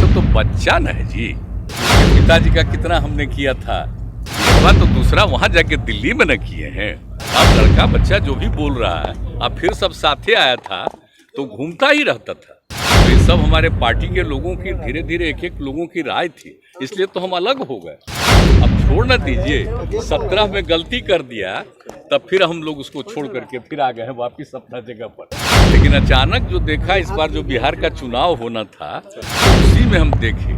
सब तो बच्चा न है जी। पिताजी का कितना हमने किया था, तो दूसरा वहां जाके दिल्ली में न किए हैं। अब लड़का बच्चा जो भी बोल रहा है, अब फिर सब साथे आया था तो घूमता ही रहता था। तो ये सब हमारे पार्टी के लोगों की धीरे धीरे एक एक लोगों की राय थी, इसलिए तो हम अलग हो गए। अब छोड़ न दीजिए, 17 में गलती कर दिया, तब फिर हम लोग उसको छोड़ करके फिर आ गए हैं वापिस अपना जगह पर। लेकिन अचानक जो देखा इस बार जो बिहार का चुनाव होना था, तो उसी में हम देखे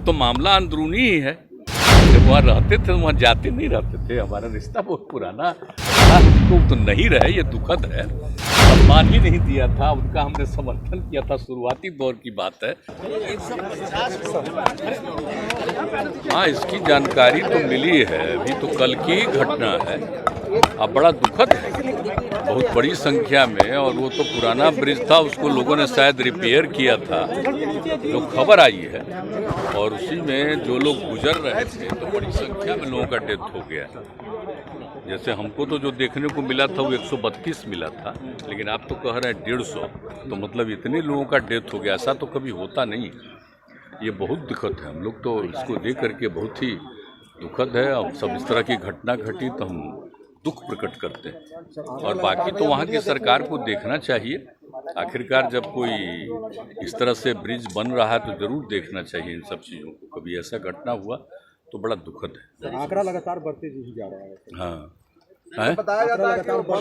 तो मामला अंदरूनी ही है। जब वहाँ रहते थे वहाँ जाते नहीं रहते थे, हमारा रिश्ता बहुत पुराना तो नहीं रहे, ये दुखद है। सम्मान ही नहीं दिया था उनका, हमने समर्थन किया था, शुरुआती दौर की बात है। हाँ, इसकी जानकारी तो मिली है, अभी तो कल की घटना है। अब बड़ा दुखद है, बहुत बड़ी संख्या में, और वो तो पुराना ब्रिज था, उसको लोगों ने शायद रिपेयर किया था, जो खबर आई है। और उसी में जो लोग गुजर रहे थे तो बड़ी संख्या में लोगों का डेथ हो गया। जैसे हमको तो जो देखने को मिला था वो 132 मिला था, लेकिन आप तो कह रहे हैं 150, तो मतलब इतने लोगों का डेथ हो गया। ऐसा तो कभी होता नहीं, ये बहुत दुखद है। हम लोग तो इसको देख करके बहुत ही दुखद है। अब सब इस तरह की घटना घटी तो हम दुख प्रकट करते हैं। और बाकी तो वहाँ की सरकार को देखना चाहिए, आखिरकार जब कोई इस तरह से ब्रिज बन रहा है तो जरूर देखना चाहिए इन सब चीज़ों को। कभी ऐसा घटना हुआ तो बड़ा दुखद है। आंकड़ा लगातार बढ़ते जा रहा है।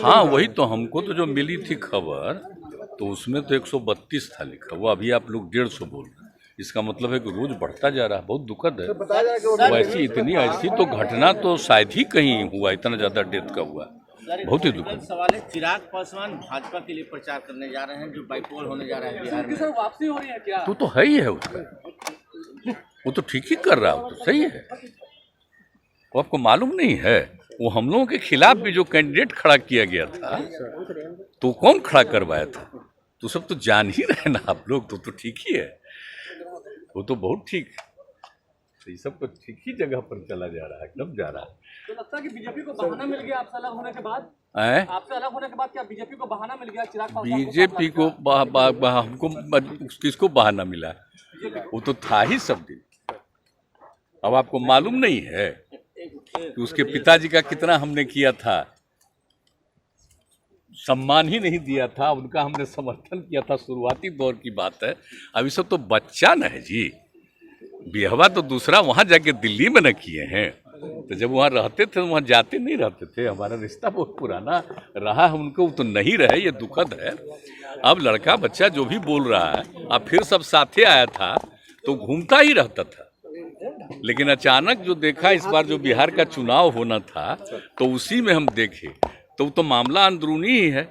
हाँ, वही तो हमको तो जो मिली थी खबर, तो उसमें तो 132 था लिखा हुआ, अभी आप लोग 150 बोल रहे हैं। इसका मतलब है कि रोज बढ़ता जा रहा है, बहुत दुखद है। वैसी इतनी ऐसी तो घटना तो शायद ही कहीं हुआ, इतना ज्यादा डेथ का हुआ, बहुत ही दुखद सवाल है। चिराग पासवान भाजपा के लिए प्रचार करने जा रहे हैं, जो बाइपोल होने जा रहा है बिहार में। वापसी हो रही है क्या? तो है ही है उसका, वो तो ठीक ही कर रहा है, वो तो सही है। वो आपको मालूम नहीं है, वो हम लोगों के खिलाफ भी जो कैंडिडेट खड़ा किया गया था, तो कौन खड़ा करवाया था? तो सब तो जान ही रहे ना आप लोग, तो ठीक ही है, वो तो बहुत ठीक। तो ये सब तो ठीक ही जगह पर चला जा रहा है, कब जा रहा है। तो लगता है कि बीजेपी को बहाना मिल गया आपसे अलग होने के बाद? आपसे अलग होने के बाद क्या बीजेपी को बहाना मिल गया? चिराग पासवान बीजेपी को हमको किसको बहाना मिला? वो तो था ही सब दिन। अब आपको मालूम नहीं है कि उसके पिताजी का कितना हमने किया था, सम्मान ही नहीं दिया था उनका, हमने समर्थन किया था, शुरुआती दौर की बात है। अभी सब तो बच्चा न है जी। बिहवा तो दूसरा वहां जाके दिल्ली में न किए हैं, तो जब वहां रहते थे वहां जाते नहीं रहते थे, हमारा रिश्ता बहुत पुराना रहा है। उनको तो नहीं रहे, ये दुखद है। अब लड़का बच्चा जो भी बोल रहा है, अब फिर सब साथे आया था तो घूमता ही रहता था। लेकिन अचानक जो देखा इस बार जो बिहार का चुनाव होना था, तो उसी में हम देखे तो मामला अंदरूनी ही है।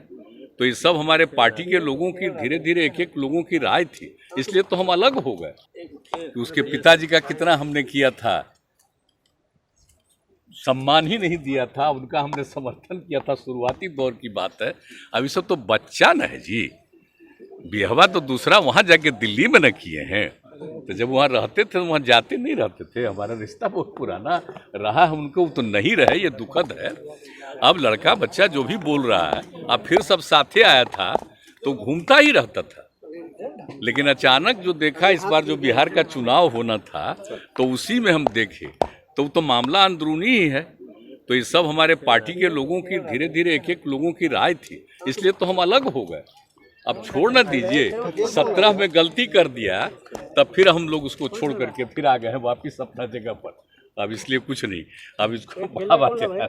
तो ये सब हमारे पार्टी के लोगों की धीरे धीरे एक एक लोगों की राय थी, इसलिए तो हम अलग हो गए। कि उसके पिताजी का कितना हमने किया था, सम्मान ही नहीं दिया था उनका, हमने समर्थन किया था, शुरुआती दौर की बात है। अभी सब तो बच्चा न है जी। बिहवा तो दूसरा वहां जाके दिल्ली में न किए हैं, तो जब वहां रहते थे वहां जाते नहीं रहते थे, हमारा रिश्ता बहुत पुराना रहा है। उनको तो नहीं रहे, ये दुखद है। अब लड़का बच्चा जो भी बोल रहा है, अब फिर सब साथे आया था तो घूमता ही रहता था। लेकिन अचानक जो देखा इस बार जो बिहार का चुनाव होना था, तो उसी में हम देखे तो मामला अंदरूनी ही है। तो ये सब हमारे पार्टी के लोगों की धीरे धीरे एक एक लोगों की राय थी, इसलिए तो हम अलग हो गए। अब छोड़ न दीजिए, 17 में गलती कर दिया, तब फिर हम लोग उसको छोड़ करके फिर आ गए हैं वापिस अपना जगह पर। अब इसलिए कुछ नहीं, अब इसको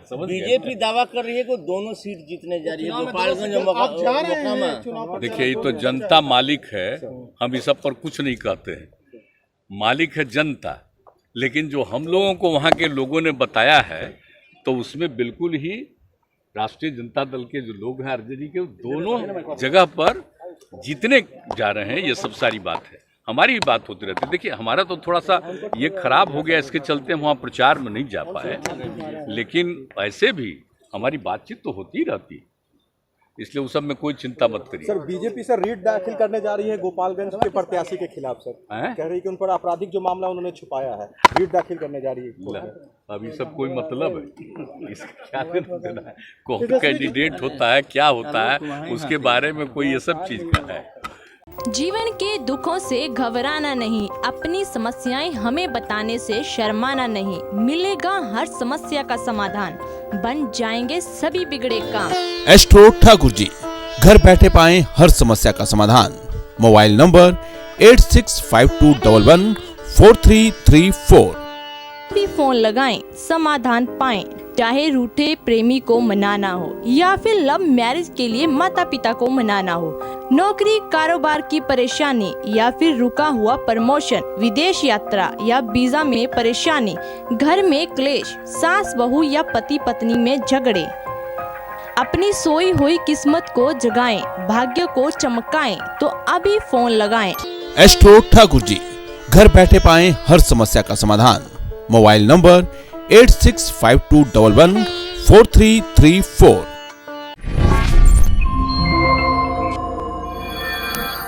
समझ। बीजेपी दावा कर रही है कि दोनों सीट जीतने जा रही है गोपालगंज और मोकामा। देखिए, ये तो जनता मालिक है, हम इस सब पर कुछ नहीं कहते हैं। मालिक है जनता, लेकिन जो हम लोगों को वहाँ के लोगों ने बताया है, तो उसमें बिल्कुल ही राष्ट्रीय जनता दल के जो लोग हैं आरजेडी के, दोनों जगह पर जीतने जा रहे हैं। ये सब सारी बात है, हमारी भी बात होती रहती है। देखिए, हमारा तो थोड़ा सा ये खराब हो गया, इसके चलते हम वहाँ प्रचार में नहीं जा पाए, लेकिन ऐसे भी हमारी बातचीत तो होती ही रहती, इसलिए उस सब में कोई चिंता मत करिए। सर, बीजेपी सर रीट दाखिल करने जा रही है गोपालगंज के प्रत्याशी के खिलाफ। सर कह रही है कि उन पर आपराधिक जो मामला उन्होंने छुपाया है, रीट दाखिल करने जा रही है। अभी सब कोई मतलब है इसका, क्या देना है? कौन कैंडिडेट होता है, क्या होता है, उसके बारे में कोई ये सब चीज का है। जीवन के दुखों से घबराना नहीं, अपनी समस्याएं हमें बताने से शर्माना नहीं। मिलेगा हर समस्या का समाधान, बन जाएंगे सभी बिगड़े काम। एस्ट्रो ठाकुर जी, घर बैठे पाएं हर समस्या का समाधान। Mobile number 8652114334। भी फोन लगाएं, समाधान पाएं। चाहे रूठे प्रेमी को मनाना हो या फिर लव मैरिज के लिए माता पिता को मनाना हो, नौकरी कारोबार की परेशानी या फिर रुका हुआ प्रमोशन, विदेश यात्रा या वीजा में परेशानी, घर में क्लेश, सास बहू या पति पत्नी में झगड़े, अपनी सोई हुई किस्मत को जगाएं, भाग्य को चमकाएं, तो अभी फोन लगाएं। एस्ट्रो ठाकुर जी, घर बैठे पाएं हर समस्या का समाधान। Mobile number 8652114334।